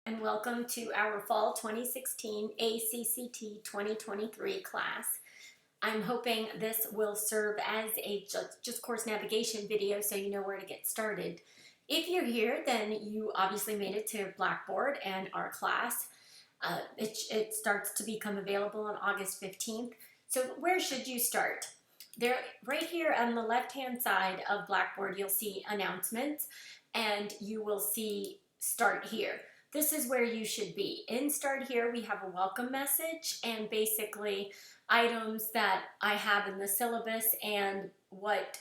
and welcome to our Fall 2016 ACCT 2023 class. I'm hoping this will serve as a just course navigation video so you know where to get started. If you're here, then you obviously made it to Blackboard and our class. It starts to become available on August 15th. So where should you start? There, right here on the left-hand side of Blackboard, you'll see announcements and you will see Start Here. This is where you should be. In Start Here, we have a welcome message and basically items that I have in the syllabus and what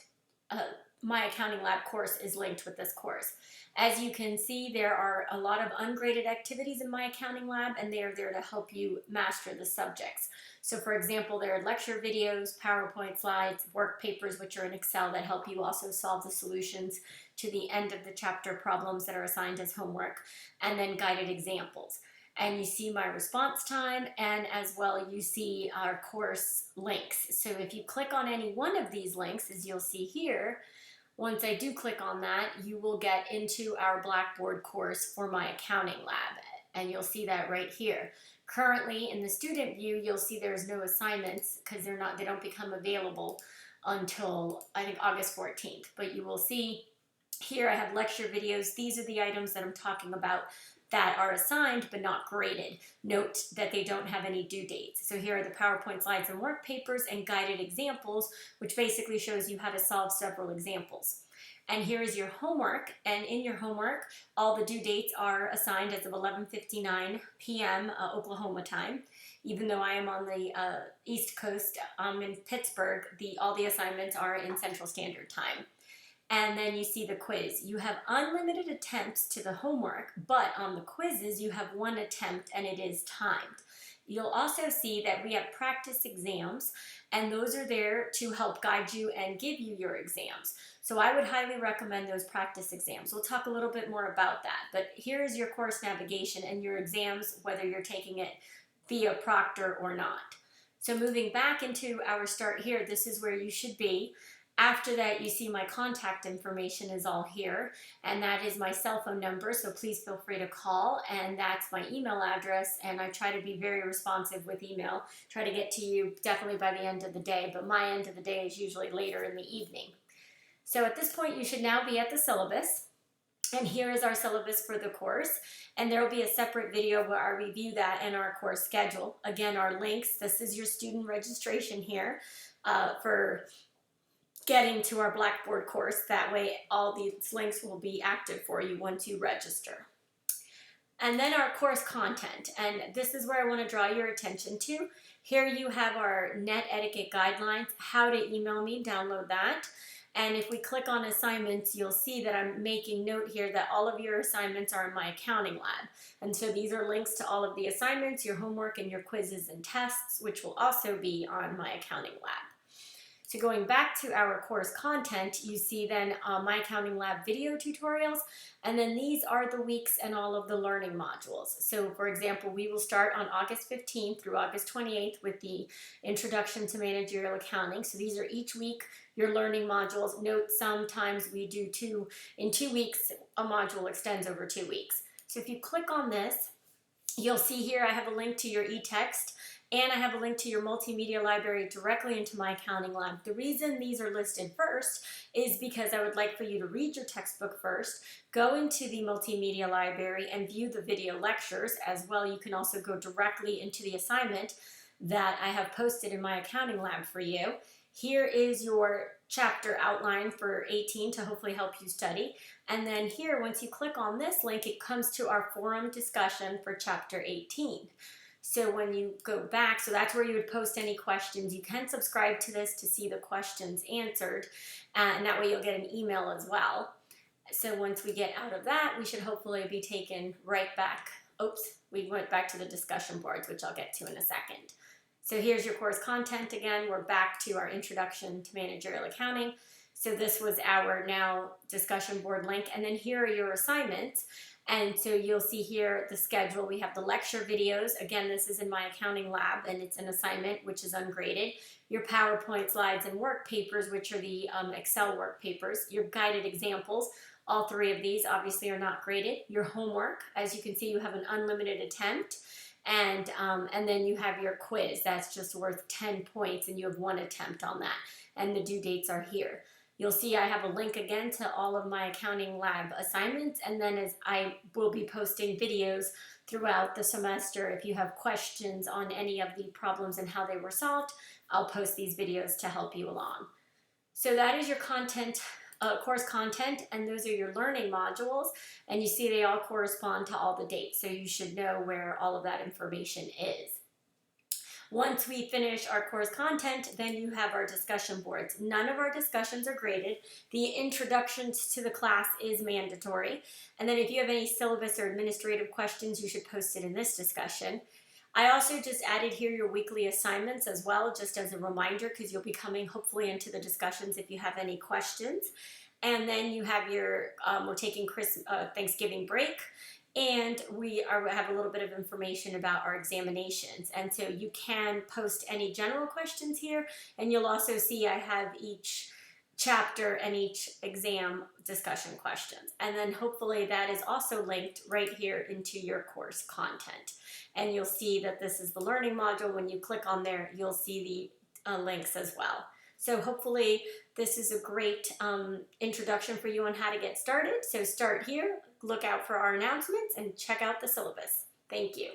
my accounting lab course is linked with this course. As you can see, there are a lot of ungraded activities in my accounting lab and they are there to help you master the subjects. So for example, there are lecture videos, PowerPoint slides, work papers, which are in Excel that help you also solve the solutions to the end of the chapter problems that are assigned as homework, and then guided examples. And you see my response time, and as well you see our course links. So if you click on any one of these links, as you'll see here, once I do click on that, you will get into our Blackboard course for my accounting lab, and you'll see that right here. Currently in the student view, you'll see there's no assignments because they don't become available until I think August 14th, but you will see here I have lecture videos. These are the items that I'm talking about that are assigned but not graded. Note that they don't have any due dates. So here are the PowerPoint slides and work papers and guided examples, which basically shows you how to solve several examples. And here is your homework, and in your homework, all the due dates are assigned as of 11:59 p.m. Oklahoma time. Even though I am on the East Coast, in Pittsburgh, all the assignments are in Central Standard Time. And then you see the quiz. You have unlimited attempts to the homework, but on the quizzes you have one attempt and it is timed. You'll also see that we have practice exams, and those are there to help guide you and give you your exams. So I would highly recommend those practice exams. We'll talk a little bit more about that, but here is your course navigation and your exams, whether you're taking it via proctor or not. So moving back into our Start Here, this is where you should be. After that, you see my contact information is all here, and that is my cell phone number, so please feel free to call, and that's my email address, and I try to be very responsive with email, try to get to you definitely by the end of the day, but my end of the day is usually later in the evening. So at this point, you should now be at the syllabus, and here is our syllabus for the course, and there will be a separate video where I review that and our course schedule. Again, our links, this is your student registration here for getting to our Blackboard course. That way all these links will be active for you once you register. And then our course content, and this is where I want to draw your attention to. Here you have our net etiquette guidelines, how to email me, download that. And if we click on assignments, you'll see that I'm making note here that all of your assignments are in my accounting lab. And so these are links to all of the assignments, your homework, and your quizzes and tests, which will also be on my accounting lab. So going back to our course content, you see then my accounting lab video tutorials, and then these are the weeks and all of the learning modules. So for example, we will start on August 15th through August 28th with the Introduction to Managerial Accounting. So these are each week your learning modules. Note sometimes we do in 2 weeks, a module extends over 2 weeks. So if you click on this, you'll see here I have a link to your e-text, and I have a link to your multimedia library directly into my accounting lab. The reason these are listed first is because I would like for you to read your textbook first, go into the multimedia library and view the video lectures. As well, you can also go directly into the assignment that I have posted in my accounting lab for you. Here is your chapter outline for 18 to hopefully help you study. And then here, once you click on this link, it comes to our forum discussion for chapter 18. So when you go back, so that's where you would post any questions. You can subscribe to this to see the questions answered, and that way you'll get an email as well. So once we get out of that, we should hopefully be taken right back. Oops, we went back to the discussion boards, which I'll get to in a second. So here's your course content again. We're back to our Introduction to Managerial Accounting. So this was our now discussion board link, and then here are your assignments. And so you'll see here the schedule. We have the lecture videos. Again, this is in my accounting lab, and it's an assignment which is ungraded. Your PowerPoint slides and work papers, which are the Excel work papers. Your guided examples. All 3 of these obviously are not graded. Your homework, as you can see, you have an unlimited attempt. And then you have your quiz. That's just worth 10 points, and you have 1 attempt on that. And the due dates are here. You'll see I have a link again to all of my accounting lab assignments, and then as I will be posting videos throughout the semester. If you have questions on any of the problems and how they were solved, I'll post these videos to help you along. So that is your content, course content, and those are your learning modules, and you see they all correspond to all the dates, so you should know where all of that information is. Once we finish our course content, then you have our discussion boards. None of our discussions are graded. The introductions to the class is mandatory. And then if you have any syllabus or administrative questions, you should post it in this discussion. I also just added here your weekly assignments as well, just as a reminder, because you'll be coming hopefully into the discussions if you have any questions. And then you have your, we're taking Thanksgiving break. And we have a little bit of information about our examinations. And so you can post any general questions here. And you'll also see I have each chapter and each exam discussion questions. And then hopefully that is also linked right here into your course content. And you'll see that this is the learning module. When you click on there, you'll see the links as well. So hopefully this is a great introduction for you on how to get started. So start here, look out for our announcements, and check out the syllabus. Thank you.